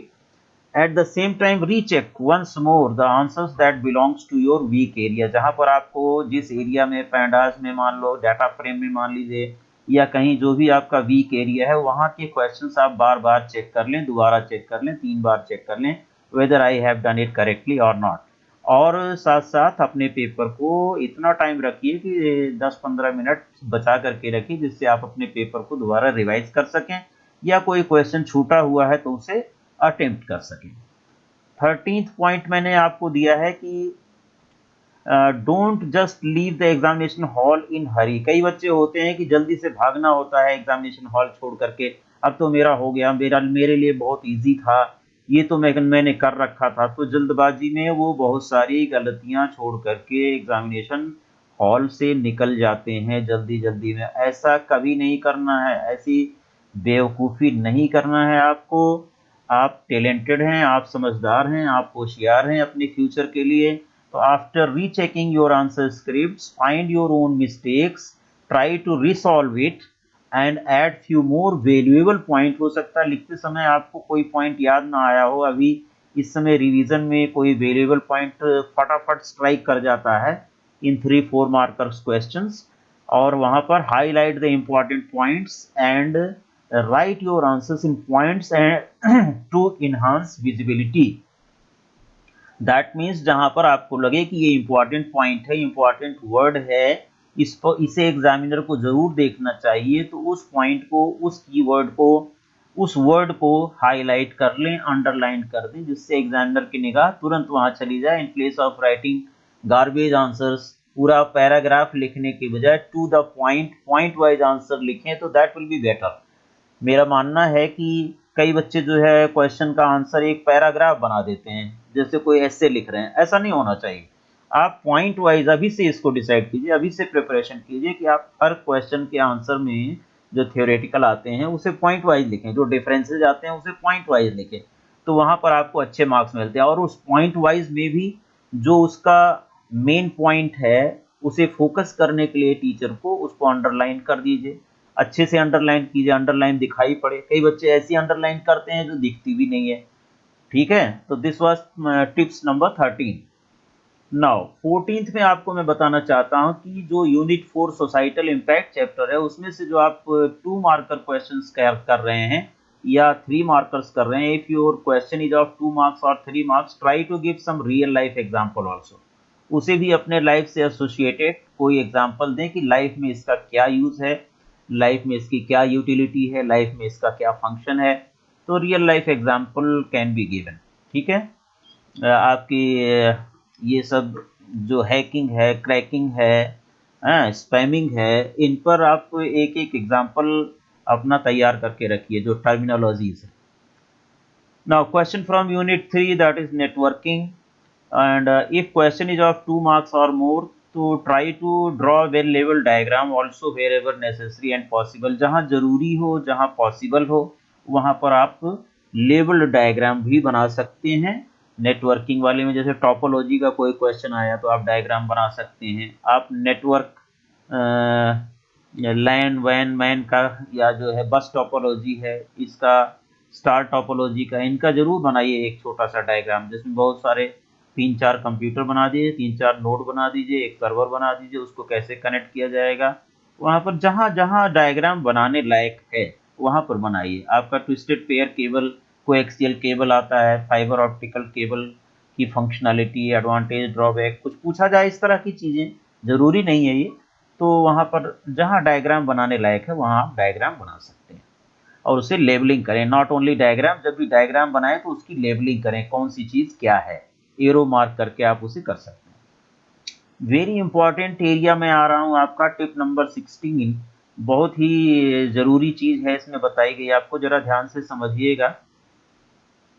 At the same time, recheck once more the answers that belongs to your weak area। जहां पर आपको जिस area में pandas में मान लो, data frame में मान लीजिए, या कहीं जो भी आपका वीक एरिया है वहां के क्वेश्चंस आप बार बार चेक कर लें, दोबारा चेक कर लें, 3 बार चेक कर लें, whether I have done it correctly और नॉट। और साथ साथ अपने पेपर को इतना टाइम रखिए कि 10-15 मिनट बचा करके रखिए, जिससे आप अपने पेपर को दोबारा रिवाइज कर सकें या कोई क्वेश्चन छूटा हुआ है तो उसे अटेम्प्ट कर सकें। 13th पॉइंट मैंने आपको दिया है कि don't just leave the examination hall in hurry. कई बच्चे होते हैं कि जल्दी से भागना होता है एग्जामिनेशन हॉल छोड़ करके, अब तो मेरा हो गया, मेरे लिए बहुत इजी था, ये तो मैंने कर रखा था। तो जल्दबाजी में वो बहुत सारी गलतियां छोड़ करके एग्जामिनेशन हॉल से निकल जाते हैं जल्दी जल्दी में। ऐसा कभी नहीं करना है, ऐसी बेवकूफ़ी नहीं करना है आपको। आप टैलेंटेड हैं, आप समझदार हैं, आप होशियार हैं अपने फ्यूचर के लिए। तो after rechecking your answer scripts, find your own mistakes, try to resolve it and add few more valuable point. हो सकता है लिखते समय आपको कोई पॉइंट याद ना आया हो, अभी इस समय रिवीजन में कोई वैल्यूएबल पॉइंट फटाफट स्ट्राइक कर जाता है इन 3-4 मार्कर्स क्वेश्चंस, और वहां पर highlight the important points and write your answers in points and to enhance visibility. That means जहां पर आपको लगे कि ये इंपॉर्टेंट पॉइंट है, इंपॉर्टेंट वर्ड है, इसे एग्जामिनर को जरूर देखना चाहिए, तो उस पॉइंट को, उस कीवर्ड को, उस वर्ड को हाईलाइट कर लें, अंडरलाइन कर दें, जिससे एग्जामिनर की निगाह तुरंत वहां चली जाए। In place of writing garbage answers, पूरा पैराग्राफ लिखने के बजाय to the point, point wise answer लिखें तो दैट विल बी बेटर। मेरा मानना है कि कई बच्चे जो है क्वेश्चन का आंसर एक पैराग्राफ बना देते हैं, जैसे कोई ऐसे लिख रहे हैं, ऐसा नहीं होना चाहिए। आप पॉइंट वाइज अभी से इसको डिसाइड कीजिए, अभी से प्रिपरेशन कीजिए कि आप हर क्वेश्चन के आंसर में जो थ्योरेटिकल आते हैं उसे पॉइंट वाइज लिखें, जो डिफरेंसेज आते हैं उसे पॉइंट वाइज लिखें, तो वहां पर आपको अच्छे मार्क्स मिलते हैं। और उस पॉइंट वाइज में भी जो उसका मेन पॉइंट है उसे फोकस करने के लिए टीचर को उसको अंडरलाइन कर दीजिए, अच्छे से अंडरलाइन कीजिए, अंडरलाइन दिखाई पड़े। कई बच्चे ऐसी अंडरलाइन करते हैं जो दिखती भी नहीं है। ठीक है, तो this was tips number 13। Now 14th में आपको मैं बताना चाहता हूं कि जो यूनिट 4 सोसाइटल इम्पैक्ट चैप्टर है उसमें से जो आप 2 मार्कर क्वेश्चंस कर रहे हैं, या 3 मार्कर्स कर रहे हैं, if your question is of 2 marks और 3 marks, try to give some real life example also. उसे भी अपने लाइफ से एसोसिएटेड कोई एग्जांपल दें कि लाइफ में इसका क्या यूज है, लाइफ में इसकी क्या यूटिलिटी है, लाइफ में इसका क्या फंक्शन है। तो real life example can be given. ठीक है। आपकी ये सब जो हैकिंग है, क्रैकिंग है, स्पैमिंग है, इन पर आप एक एक एग्जांपल अपना तैयार करके रखिए जो टर्मिनोलॉजीज है। Now question from unit 3 that is networking, and if question is of 2 marks or more, to try to draw well level diagram also wherever necessary and possible। जहाँ जरूरी हो, जहाँ पॉसिबल हो, वहाँ पर आप लेवल डायग्राम भी बना सकते हैं। नेटवर्किंग वाले में जैसे टोपोलॉजी का कोई क्वेश्चन आया तो आप डायग्राम बना सकते हैं। आप नेटवर्क लैन वैन मैन का या जो है बस टोपोलॉजी है, इसका स्टार टोपोलॉजी का, इनका जरूर बनाइए एक छोटा सा डायग्राम जिसमें बहुत सारे 3-4 कंप्यूटर बना दीजिए, 3-4 नोड बना दीजिए, एक सर्वर बना दीजिए, उसको कैसे कनेक्ट किया जाएगा। वहाँ पर जहाँ जहाँ डायग्राम बनाने लायक है वहाँ पर बनाइए। आपका twisted pair cable, coaxial cable आता है, फाइबर ऑप्टिकल केबल की फंक्शनैलिटी, एडवांटेज, ड्रॉबैक, कुछ पूछा जाए इस तरह की चीज़ें, जरूरी नहीं है ये। तो वहाँ पर जहाँ डायग्राम बनाने लायक है वहाँ आप डायग्राम बना सकते हैं और उसे लेबलिंग करें। नॉट ओनली डायग्राम, जब भी डायग्राम बनाएं तो उसकी लेबलिंग करें, कौन सी चीज़ क्या है, एरो मार्क करके आप उसे कर सकते हैं। वेरी इंपॉर्टेंट एरिया में आ रहा हूँ आपका टिप नंबर 16, बहुत ही जरूरी चीज है इसमें बताई गई, आपको जरा ध्यान से समझिएगा।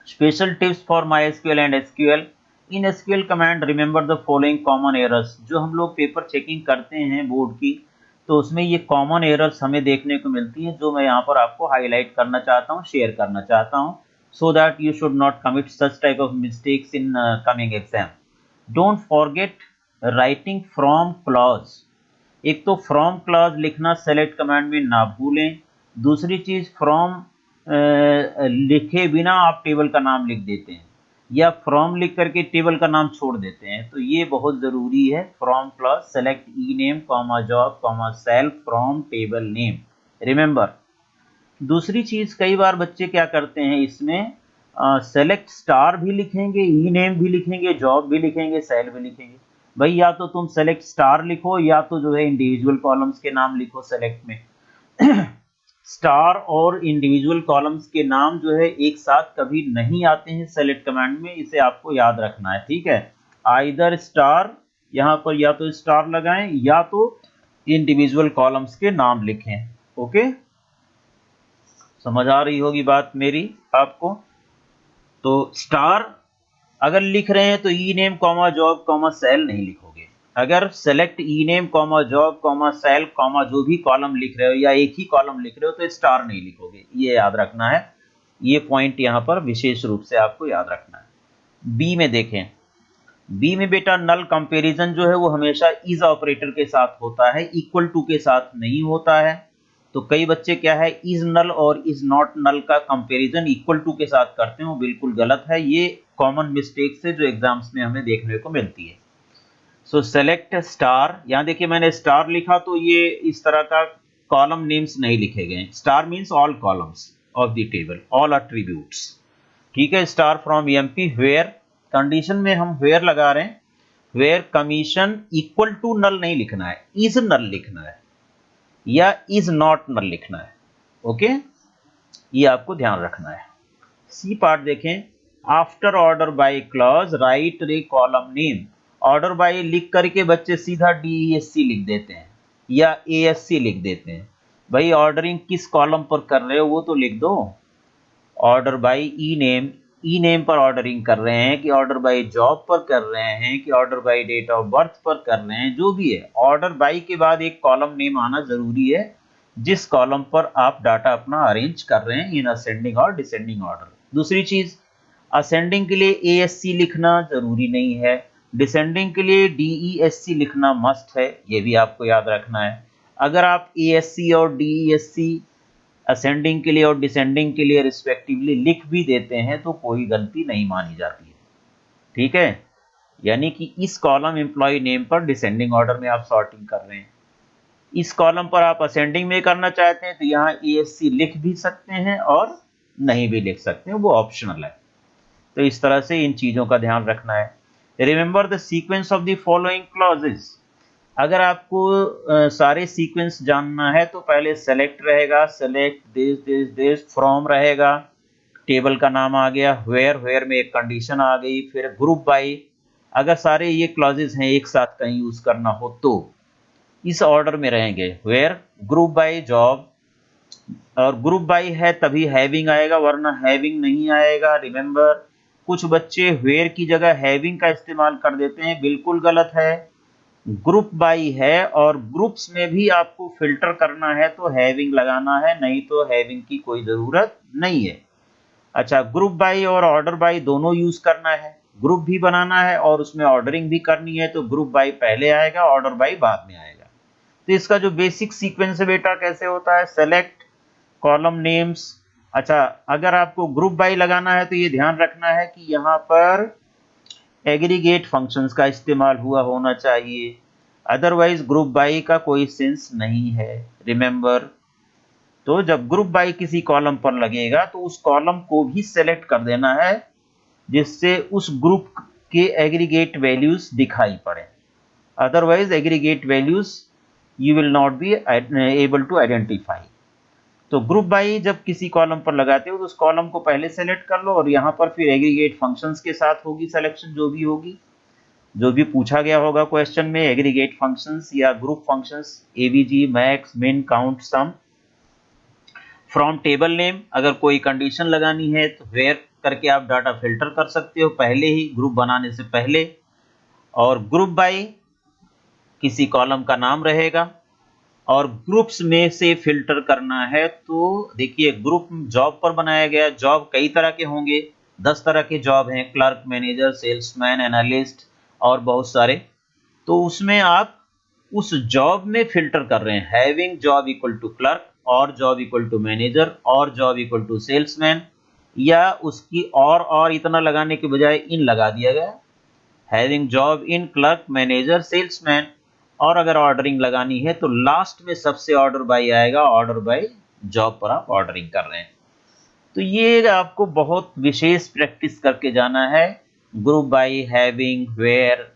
Special tips for MySQL and SQL। In SQL command remember the following common errors. जो हम लोग पेपर चेकिंग करते हैं बोर्ड की, तो उसमें ये कॉमन एरर्स हमें देखने को मिलती हैं, जो मैं यहाँ पर आपको हाईलाइट करना चाहता हूँ, शेयर करना चाहता हूँ, so that you should not commit such type of mistakes in coming exam। Don't forget writing from clause। एक तो फ्रॉम क्लॉज लिखना सेलेक्ट कमांड में ना भूलें। दूसरी चीज फ्रॉम लिखे बिना आप टेबल का नाम लिख देते हैं या फ्रॉम लिख करके टेबल का नाम छोड़ देते हैं, तो ये बहुत जरूरी है। From clause select ename comma job comma self from table name, remember. दूसरी चीज, कई बार बच्चे क्या करते हैं इसमें, सेलेक्ट स्टार भी लिखेंगे, ई नेम भी लिखेंगे, जॉब भी लिखेंगे, सेल भी लिखेंगे। भाई या तो तुम सेलेक्ट स्टार लिखो या तो जो है इंडिविजुअल कॉलम्स के नाम लिखो सेलेक्ट में। स्टार और इंडिविजुअल कॉलम्स के नाम जो है एक साथ कभी नहीं आते हैं सेलेक्ट कमांड में, इसे आपको याद रखना है। ठीक है, आइदर स्टार, यहाँ पर या तो स्टार लगाएं या तो इंडिविजुअल कॉलम्स के नाम लिखें। ओके, समझ आ रही होगी बात मेरी आपको। तो स्टार अगर लिख रहे हैं तो ename comma job comma sal नहीं लिखोगे। अगर select ename comma job comma sal comma जो भी कॉलम लिख रहे हो या एक ही कॉलम लिख रहे हो तो स्टार नहीं लिखोगे, ये याद रखना है। ये पॉइंट यहाँ पर विशेष रूप से आपको याद रखना है। बी में देखें, बी में बेटा नल कंपैरिजन जो है वो हमेशा इज ऑपरेटर के साथ होता है, इक्वल टू के साथ नहीं होता है। तो कई बच्चे क्या है, इज नल और इज नॉट नल का कंपैरिजन इक्वल टू के साथ करते हैं, वो बिल्कुल गलत है। ये कॉमन मिस्टेक्स है जो एग्जाम्स में हमें देखने को मिलती है। सो सेलेक्ट स्टार, यहाँ देखिए मैंने स्टार लिखा तो ये इस तरह का कॉलम नेम्स नहीं लिखे गए। Star means all columns of the table, all attributes. ठीक है, star from emp. Where condition में हम वेयर लगा रहे हैं, where commission equal to null नहीं लिखना है, इज नल लिखना है या इज नॉट नल लिखना है। ओके, ये आपको ध्यान रखना है। सी पार्ट देखें, after order by clause right रे कॉलम नेम। ऑर्डर बाय लिख करके बच्चे सीधा DESC लिख देते हैं या ASC लिख देते हैं। भाई ऑर्डरिंग किस कॉलम पर कर रहे हो वो तो लिख दो। Order by E name, E name पर ऑर्डरिंग कर रहे हैं कि ऑर्डर बाय जॉब पर कर रहे हैं कि order by date of birth पर कर रहे हैं, जो भी है ऑर्डर बाय के बाद एक कॉलम नेम आना जरूरी है जिस कॉलम पर आप डाटा अपना अरेंज कर रहे हैं इन असेंडिंग और डिसेंडिंग ऑर्डर। दूसरी चीज, असेंडिंग के लिए ASC लिखना जरूरी नहीं है, डिसेंडिंग के लिए DESC लिखना मस्ट है, ये भी आपको याद रखना है। अगर आप ASC और DESC असेंडिंग के लिए और डिसेंडिंग के लिए रिस्पेक्टिवली लिख भी देते हैं तो कोई गलती नहीं मानी जाती है। ठीक है, यानी कि इस कॉलम एम्प्लॉय नेम पर डिसेंडिंग ऑर्डर में आप सॉर्टिंग कर रहे हैं, इस कॉलम पर आप असेंडिंग में करना चाहते हैं तो यहाँ ASC लिख भी सकते हैं और नहीं भी लिख सकते हैं, वो ऑप्शनल है। तो इस तरह से इन चीज़ों का ध्यान रखना है। Remember the sequence of the following clauses. अगर आपको सारे सीक्वेंस जानना है तो पहले सेलेक्ट रहेगा, select this this this, from रहेगा, टेबल का नाम आ गया, वेयर में एक कंडीशन आ गई, फिर ग्रुप बाई। अगर सारे ये क्लॉजेस हैं एक साथ कहीं यूज करना हो तो इस ऑर्डर में रहेंगे, वेयर, ग्रुप बाई, जॉब। और ग्रुप बाई है तभी हैविंग आएगा, वरना हैविंग नहीं आएगा। रिमेंबर, कुछ बच्चे वेयर की जगह हैविंग का इस्तेमाल कर देते हैं, बिल्कुल गलत है। ग्रुप बाई है और ग्रुप्स में भी आपको फिल्टर करना है तो हैविंग लगाना है, नहीं तो हैविंग की कोई जरूरत नहीं है। अच्छा, ग्रुप बाई और ऑर्डर बाई दोनों यूज करना है, ग्रुप भी बनाना है और उसमें ऑर्डरिंग भी करनी है, तो ग्रुप बाई पहले आएगा, ऑर्डर बाई बाद में आएगा। तो इसका जो बेसिक सीक्वेंस है बेटा कैसे होता है, सेलेक्ट, कॉलम नेम्स। अच्छा, अगर आपको ग्रुप बाई लगाना है तो ये ध्यान रखना है कि यहाँ पर एग्रीगेट फंक्शंस का इस्तेमाल हुआ होना चाहिए, अदरवाइज ग्रुप बाई का कोई सेंस नहीं है। रिमेंबर, तो जब ग्रुप बाई किसी कॉलम पर लगेगा तो उस कॉलम को भी सेलेक्ट कर देना है जिससे उस ग्रुप के एग्रीगेट वैल्यूज दिखाई पड़े, otherwise aggregate values you will not be able to identify. तो ग्रुप बाई जब किसी कॉलम पर लगाते हो तो उस कॉलम को पहले सेलेक्ट कर लो और यहाँ पर फिर एग्रीगेट फंक्शंस के साथ होगी सिलेक्शन, जो भी होगी, जो भी पूछा गया होगा क्वेश्चन में, एग्रीगेट फंक्शंस या group functions, AVG, max, min, count, sum. From table name, अगर कोई कंडीशन लगानी है तो वेयर करके आप डाटा फिल्टर कर सकते हो पहले ही, ग्रुप बनाने से पहले। और ग्रुप बाई किसी कॉलम का नाम रहेगा और ग्रुप्स में से फिल्टर करना है तो देखिए ग्रुप जॉब पर बनाया गया, जॉब कई तरह के होंगे, 10 तरह के जॉब हैं, क्लर्क, मैनेजर, सेल्समैन, एनालिस्ट और बहुत सारे। तो उसमें आप उस जॉब में फिल्टर कर रहे हैं, having job equal to clerk, और जॉब इक्वल टू मैनेजर, और जॉब इक्वल टू सेल्समैन, या उसकी और इतना लगाने के बजाय इन लगा दिया गया, having job in clerk, manager, salesman. और अगर ऑर्डरिंग लगानी है तो लास्ट में सबसे ऑर्डर बाई आएगा, ऑर्डर बाई जॉब पर आप ऑर्डरिंग कर रहे हैं। तो ये आपको बहुत विशेष प्रैक्टिस करके जाना है, ग्रुप बाई, हैविंग, वेयर।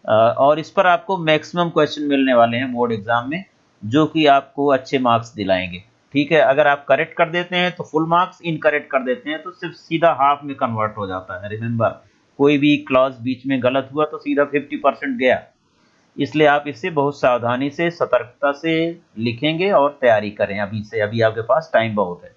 और इस पर आपको मैक्सिमम क्वेश्चन मिलने वाले हैं बोर्ड एग्जाम में, जो कि आपको अच्छे मार्क्स दिलाएंगे। ठीक है, अगर आप करेक्ट कर देते हैं तो फुल मार्क्स, इनकरेक्ट कर देते हैं तो सिर्फ सीधा हाफ में कन्वर्ट हो जाता है। रिमेंबर, कोई भी क्लॉज बीच में गलत हुआ तो सीधा 50% गया, इसलिए आप इसे बहुत सावधानी से, सतर्कता से लिखेंगे और तैयारी करें अभी से, अभी आपके पास टाइम बहुत है।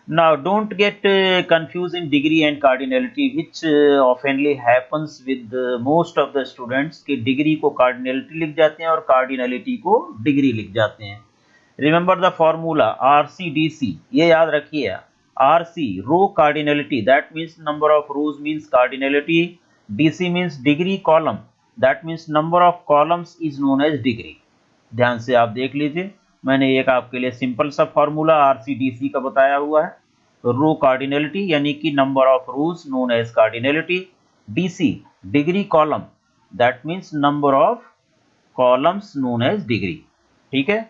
Now, don't get confused in degree and cardinality, which oftenly happens with most of the students कि डिग्री को cardinality लिख जाते हैं और cardinality को डिग्री लिख जाते हैं। Remember the formula RCDC, ये याद रखिए। RC row cardinality, that means number of rows means cardinality. DC means degree column, that means number of columns is known as degree. ध्यान से आप देख लीजिए, मैंने एक आपके लिए सिंपल सा फॉर्मूला RCDC का बताया हुआ है। रो कार्डिनलिटी यानी कि number of rows known as cardinality, DC degree column, that means number of columns known as degree. ठीक है,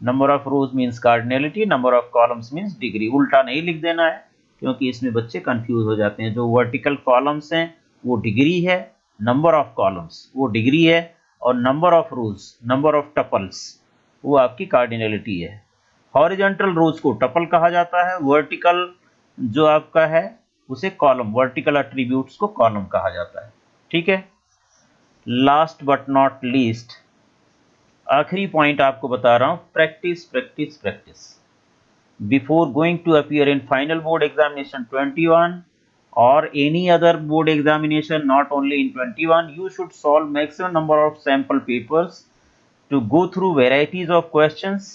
number of rows means cardinality, number of columns means degree. उल्टा नहीं लिख देना है क्योंकि इसमें बच्चे कंफ्यूज हो जाते हैं। जो वर्टिकल कॉलम्स हैं वो डिग्री है, नंबर ऑफ कॉलम्स वो डिग्री है, और number of rose, number of tuples, वो आपकी कार्डिनलिटी है। हॉरिजॉन्टल रोज को टपल कहा जाता है, वर्टिकल जो आपका है उसे कॉलम, वर्टिकल एट्रीब्यूट्स को कॉलम कहा जाता है। ठीक है, लास्ट बट नॉट लीस्ट, आखिरी पॉइंट आपको बता रहा हूं, practice practice practice. Before going to appear in final board examination 21 or any other board examination, not only in 21, you should solve maximum number of sample papers to go through varieties of questions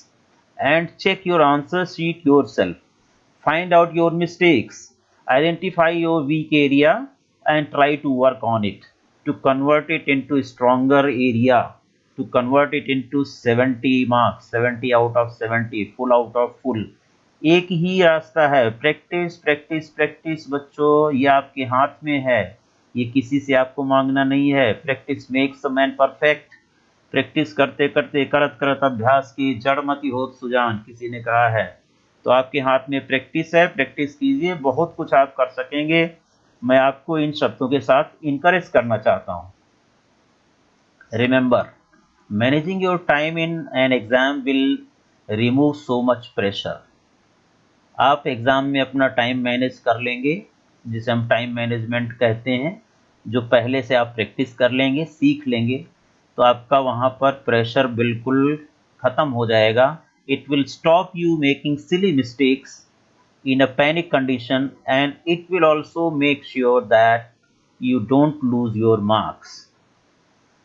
and check your answer sheet yourself. Find out your mistakes, identify your weak area and try to work on it to convert it into stronger area, to convert it into 70 marks, 70 out of 70, full out of full। एक ही रास्ता है, practice practice practice बच्चों, ये आपके हाथ में है, ये किसी से आपको मांगना नहीं है। Practice makes a man perfect. Practice करते करते, करत करत अभ्यास की जड़ मति होत सुजान, किसी ने कहा है। तो आपके हाथ में प्रैक्टिस है, प्रैक्टिस कीजिए, बहुत कुछ आप कर सकेंगे। मैं आपको इन शब्दों के साथ इनकरेज करना चाहता हूँ। Remember, managing your time in an exam will remove so much pressure. आप एग्ज़ाम में अपना टाइम मैनेज कर लेंगे, जिसे हम टाइम मैनेजमेंट कहते हैं, जो पहले से आप प्रैक्टिस कर लेंगे, सीख लेंगे, तो आपका वहाँ पर प्रेशर बिल्कुल ख़त्म हो जाएगा। It will stop you making silly mistakes in a panic condition, and it will also make sure that you don't lose your marks.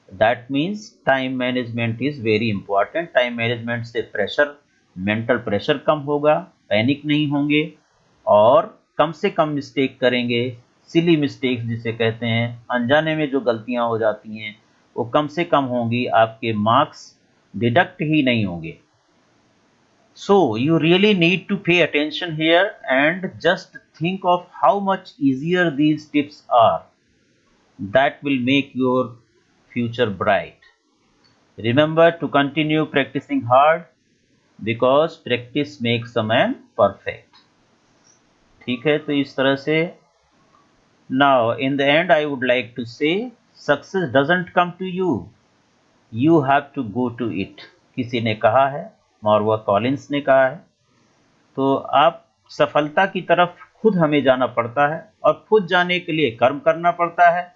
That means time management is very important. Time management से pressure, mental pressure कम होगा, panic नहीं होंगे और कम से कम mistake करेंगे। Silly mistakes जिसे कहते हैं, अनजाने में जो गलतियां हो जाती हैं वो कम से कम होंगी, आपके मार्क्स डिडक्ट ही नहीं होंगे। So you really need to pay attention here and just think of how much easier these tips are. That will make your future bright. Remember to continue practicing hard because practice makes a man perfect. ठीक है, तो इस तरह से now in the end I would like to say success doesn't come to you. You have to go to it. किसी ने कहा है, मार्वा कॉलिंस ने कहा है। तो आप सफलता की तरफ खुद हमें जाना पड़ता है और खुद जाने के लिए कर्म करना पड़ता है,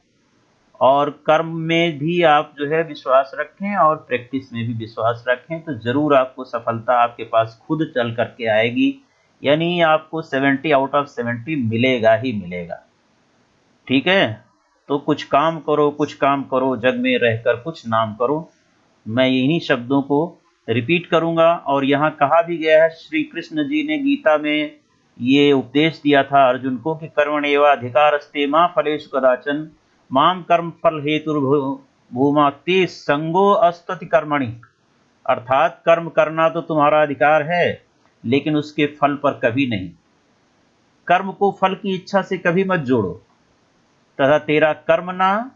और कर्म में भी आप जो है विश्वास रखें और प्रैक्टिस में भी विश्वास रखें, तो ज़रूर आपको सफलता आपके पास खुद चल करके आएगी। यानी आपको 70 आउट ऑफ 70 मिलेगा ही मिलेगा। ठीक है, तो कुछ काम करो, कुछ काम करो, जग में रहकर कुछ नाम करो। मैं इन्हीं शब्दों को रिपीट करूंगा। और यहाँ कहा भी गया है, श्री कृष्ण जी ने गीता में ये उपदेश दिया था अर्जुन को कि कर्मण्येवाधिकारस्ते मा फलेषु कदाचन माम कर्म फल हेतुर्भूमा ते संगो अस्तति कर्मणि। अर्थात कर्म करना तो तुम्हारा अधिकार है, लेकिन उसके फल पर कभी नहीं। कर्म को फल की इच्छा से कभी मत जोड़ो, तथा तेरा कर्म ना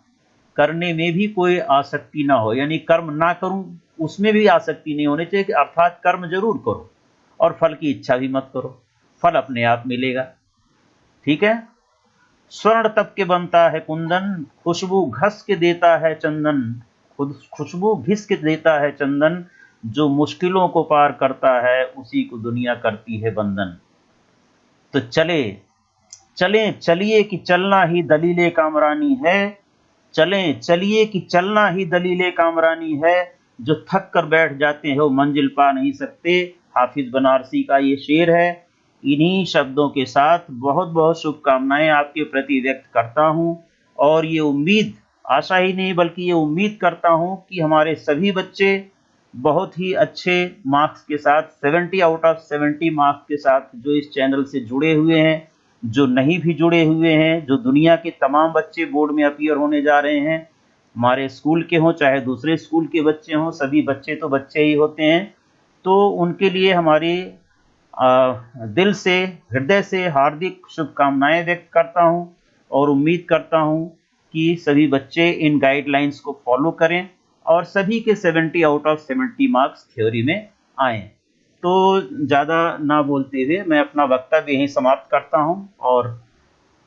करने में भी कोई आसक्ति ना हो। यानी कर्म ना करूं उसमें भी आसक्ति नहीं होनी चाहिए, अर्थात कर्म जरूर करो और फल की इच्छा भी मत करो, फल अपने आप मिलेगा। ठीक है, स्वर्ण तप के बनता है कुंदन, खुशबू घस के देता है चंदन। खुशबू घिस के देता है चंदन, जो मुश्किलों को पार करता है उसी को दुनिया करती है बंधन। तो चलिए कि चलना ही दलीले कामरानी है। चलिए कि चलना ही दलीले कामरानी है। जो थक कर बैठ जाते हैं वो मंजिल पा नहीं सकते। हाफिज बनारसी का ये शेर है। इन्हीं शब्दों के साथ बहुत बहुत शुभकामनाएं आपके प्रति व्यक्त करता हूं, और ये उम्मीद, आशा ही नहीं बल्कि ये उम्मीद करता हूं कि हमारे सभी बच्चे बहुत ही अच्छे मार्क्स के साथ, 70 आउट ऑफ 70 मार्क्स के साथ, जो इस चैनल से जुड़े हुए हैं, जो नहीं भी जुड़े हुए हैं, जो दुनिया के तमाम बच्चे बोर्ड में अपीयर होने जा रहे हैं, हमारे स्कूल के हों चाहे दूसरे स्कूल के बच्चे हों, सभी बच्चे तो बच्चे ही होते हैं। तो उनके लिए हमारी दिल से, हृदय से हार्दिक शुभकामनाएं व्यक्त करता हूं, और उम्मीद करता हूं कि सभी बच्चे इन गाइडलाइंस को फॉलो करें और सभी के 70 आउट ऑफ 70 मार्क्स थ्योरी में आएँ। तो ज़्यादा ना बोलते हुए मैं अपना वक्तव्य यहीं समाप्त करता हूं, और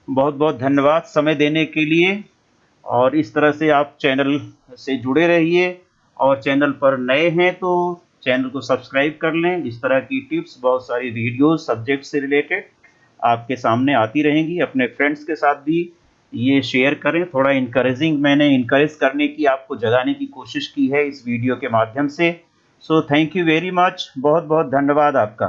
बहुत बहुत धन्यवाद समय देने के लिए। और इस तरह से आप चैनल से जुड़े रहिए, और चैनल पर नए हैं तो चैनल को सब्सक्राइब कर लें। इस तरह की टिप्स, बहुत सारी वीडियोस सब्जेक्ट से रिलेटेड आपके सामने आती रहेंगी। अपने फ्रेंड्स के साथ भी ये शेयर करें। थोड़ा मैंने इनकरेज करने की, आपको जगाने की कोशिश की है इस वीडियो के माध्यम से। So thank you very much, बहुत बहुत धन्यवाद आपका।